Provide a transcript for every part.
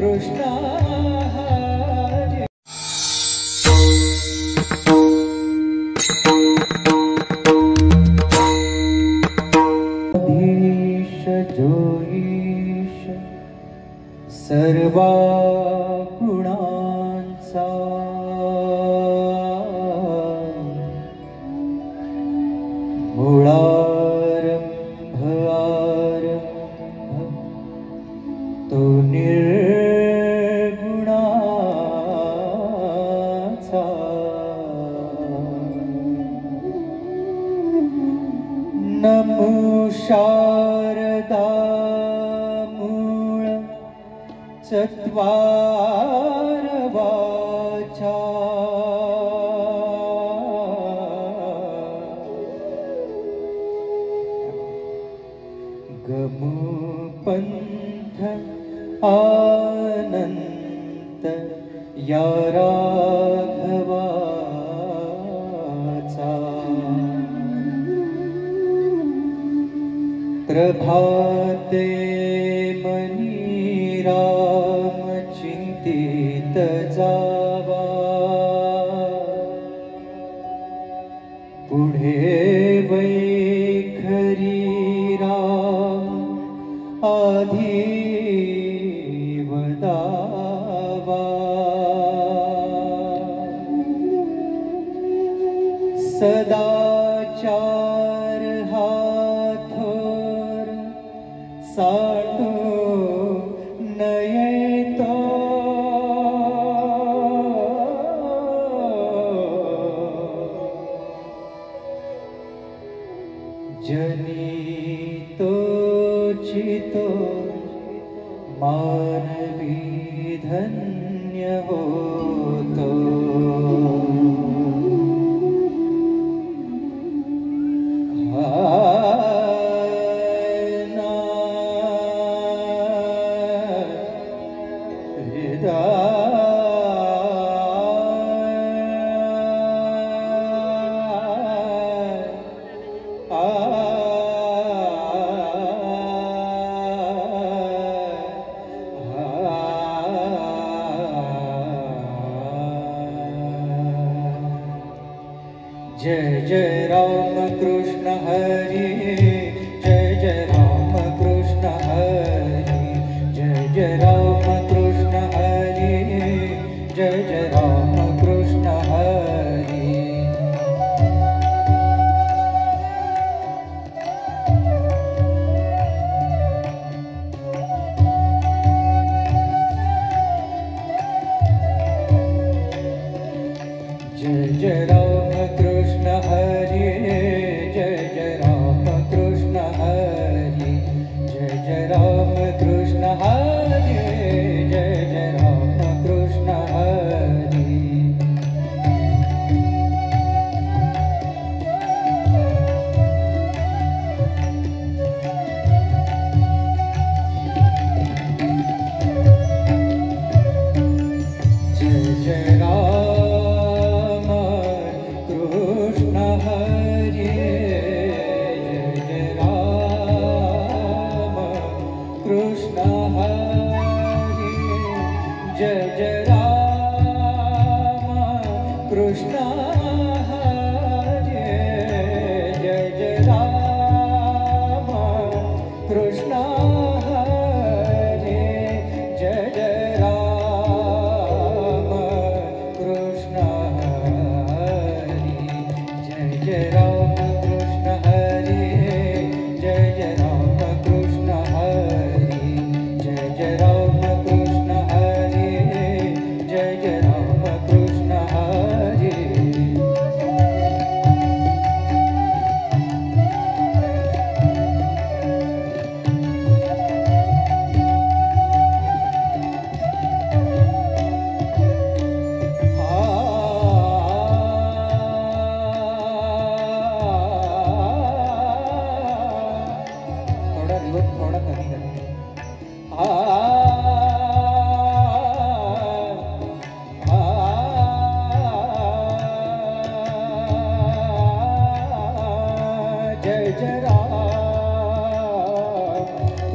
कृष्ण हरे धीश जोईश सर्वा गुणांचा मूळारंभ आरंभ तो निर्गुणाचा नमो शारदा मूळ चत्वार वाचा गमु पंथ आनंत या राघवाचा प्रभाते मनी राम चिंतित जावा पुढे वैखरी राम आधी वदावा सदाचार हाथोर साटो नयतो जनितो चितो मानवी धन्य होतो जय जय राम कृष्ण हरि जय जय राम कृष्ण हरि जय जय राम कृष्ण हरि जय जय राम कृष्ण हरि जय जय राम कृष्ण हरि जय जय राम कृष्ण हरि जय जय राम कृष्ण हरि जय जय राम कृष्ण हरि जय जय राम कृष्ण हरि जय जय राम कृष्ण हरि जय जय राम कृष्ण हरि जय जय राम कृष्ण हरि जय जय राम कृष्ण हरि जय जय राम कृष्ण हरि जय जय राम कृष्ण हरि जय जय राम कृष्ण हरि जय जय राम कृष्ण हरि थोड़ा कमी करेंगे जय जय राम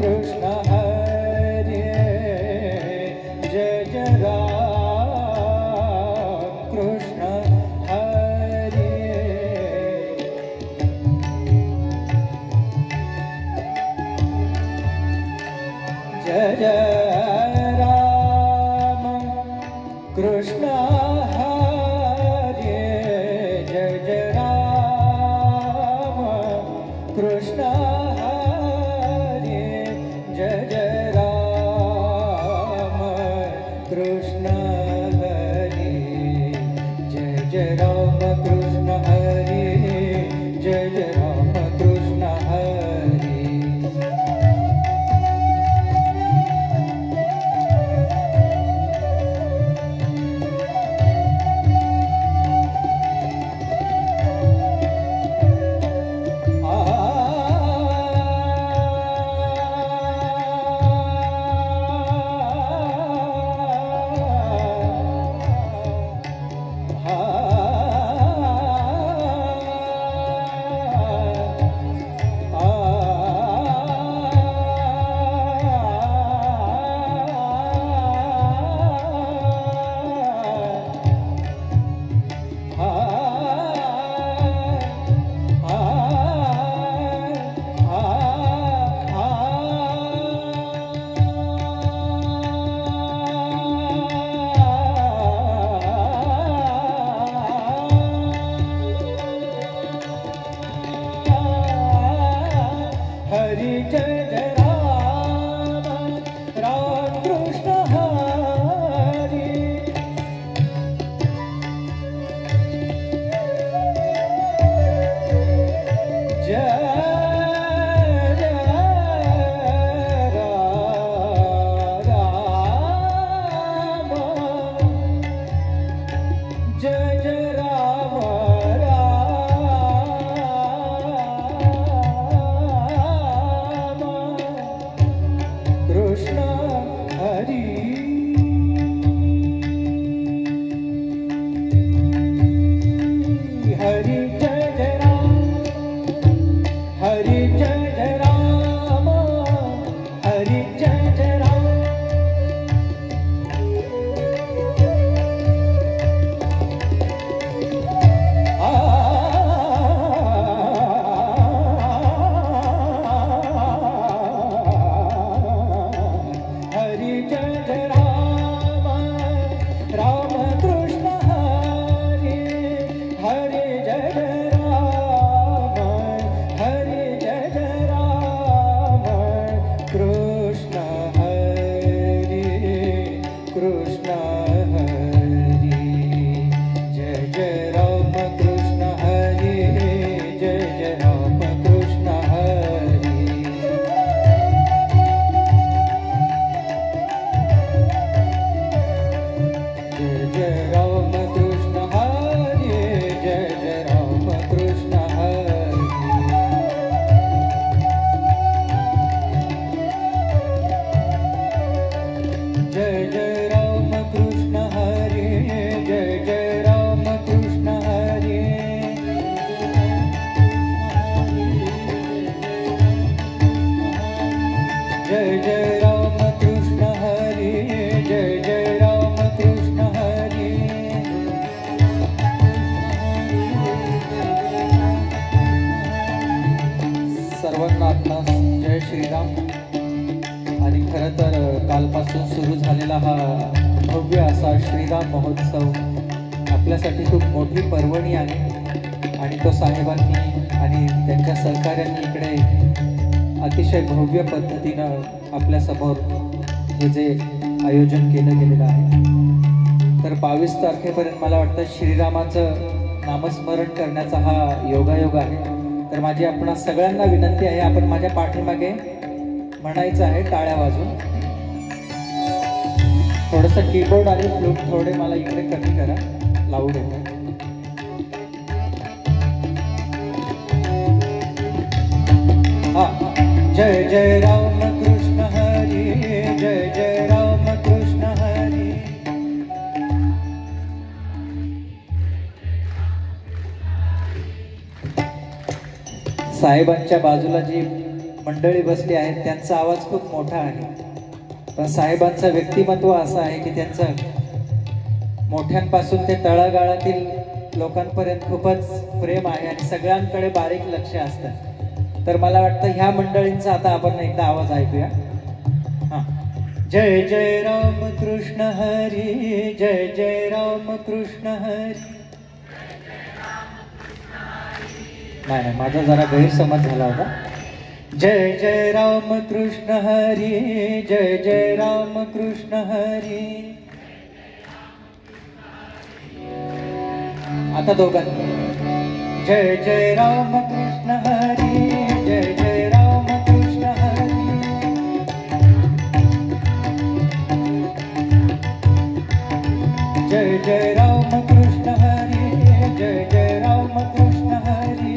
कृष्ण हरे जय जय राम कृष्ण हरे जय जय राम कृष्ण हरे जय जय राम कृष्ण हरे जय जय राम कृष्ण हरे जय जय राम कृष्ण हरे हरि जय जय राम राम कृष्ण हरि जय जय राम जय जय राम कृष्ण हरि हरि जय जय राम हरि जय जय राम हरि जय जय राम हरि जय जय राम राम कृष्ण हरि हरि जय जय राम हरि जय जय राम कृष्ण हरि कृष्ण हरि जय जय राम कृष्ण हरि जय जय राम कृष्ण हरि जय जय राम कृष्ण हरे जय जय राम कृष्ण हरे जय जय राम कृष्ण हरे जय जय राम कृष्ण हरे जय जय राम कृष्ण हरे जय जय राम कृष्ण हरे सर्वांना आपणास जय श्रीराम आणि खरं तर कालपासून सुरू झालेला हा भव्य असा श्रीराम महोत्सव आपल्यासाठी खूप मोठी पर्वणी आहे आणि तो साहेबांनी आणि त्यांच्या सहकाऱ्यांनी इकडे अतिशय भव्य पद्धतीनं आपल्यासमोर हे जे आयोजन केलं गेलेलं आहे तर 22 तारखेपर्यंत मला वाटतं श्रीरामाचं नामस्मरण करण्याचा हा योगायोग आहे तर माझी आपणा सगळ्यांना विनंती आहे आपण माझ्या पाठीमागे म्हणायचं आहे टाळ्या वाजून थोडंसं कीबोर्ड आणि फ्लूट थोडे मला इकडे कमी करा लाऊड येतं हा जय जय राम कृष्ण हरी जय जय राम कृष्ण हरी साहेबांच्या बाजूला जी मंडळी बसली आहेत त्यांचा आवाज खूप मोठा आहे पण साहेबांचं व्यक्तिमत्व असं आहे की त्यांचं मोठ्यांपासून ते तळागाळातील लोकांपर्यंत खूपच प्रेम आहे आणि सगळ्यांकडे बारीक लक्ष असतं तर मला वाटतं ह्या मंडळींचा आता आपण एकदा आवाज ऐकूया हां जय जय राम कृष्ण हरी, जय जय राम कृष्ण हरी. नाही, माझा जरा गैरसमज झाला होता. जय जय राम कृष्ण हरी, जय जय राम कृष्ण हरी. आता दोघांनी जय जय राम कृष्ण हरी, जय जय राम कृष्ण हरी. जय जय राम कृष्ण हरी, जय जय राम कृष्ण हरी.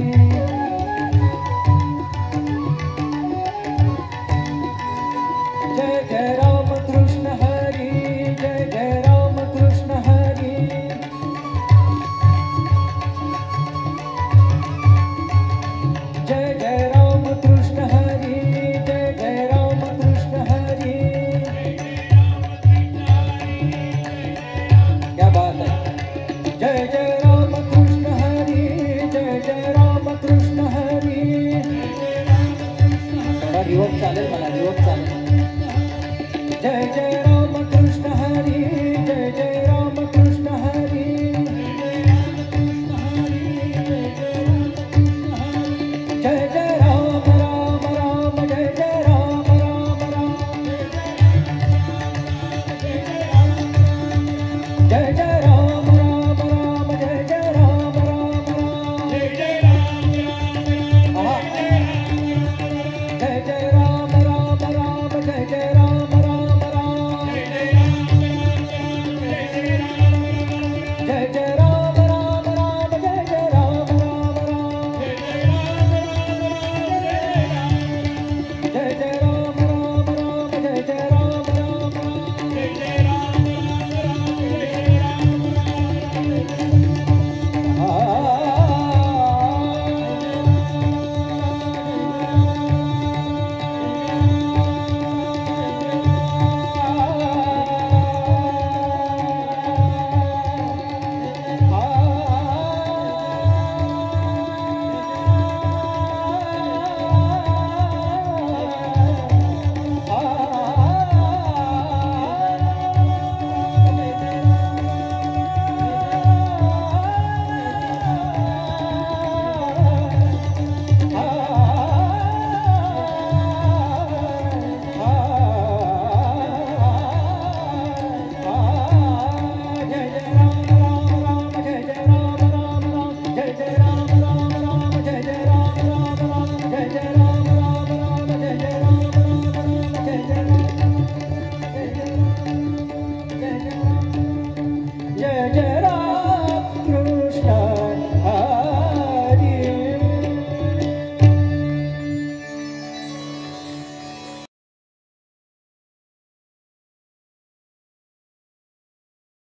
जय जय राम कृष्ण हरी, जय जय राम कृष्ण हरी. जय जय राम कृष्ण हरी, जय जय राम कृष्ण हरी. क्या बात है. जय जय राम कृष्ण हरी, जय जय राम कृष्ण हरी. थोडा रिवर्ब चालेल, मला रिवर्ब चालेल. जय जय राम कृष्ण हरी, जय जय राम कृष्ण हरी. जय जय राम राम राम, जय जय राम राम राम. जय जय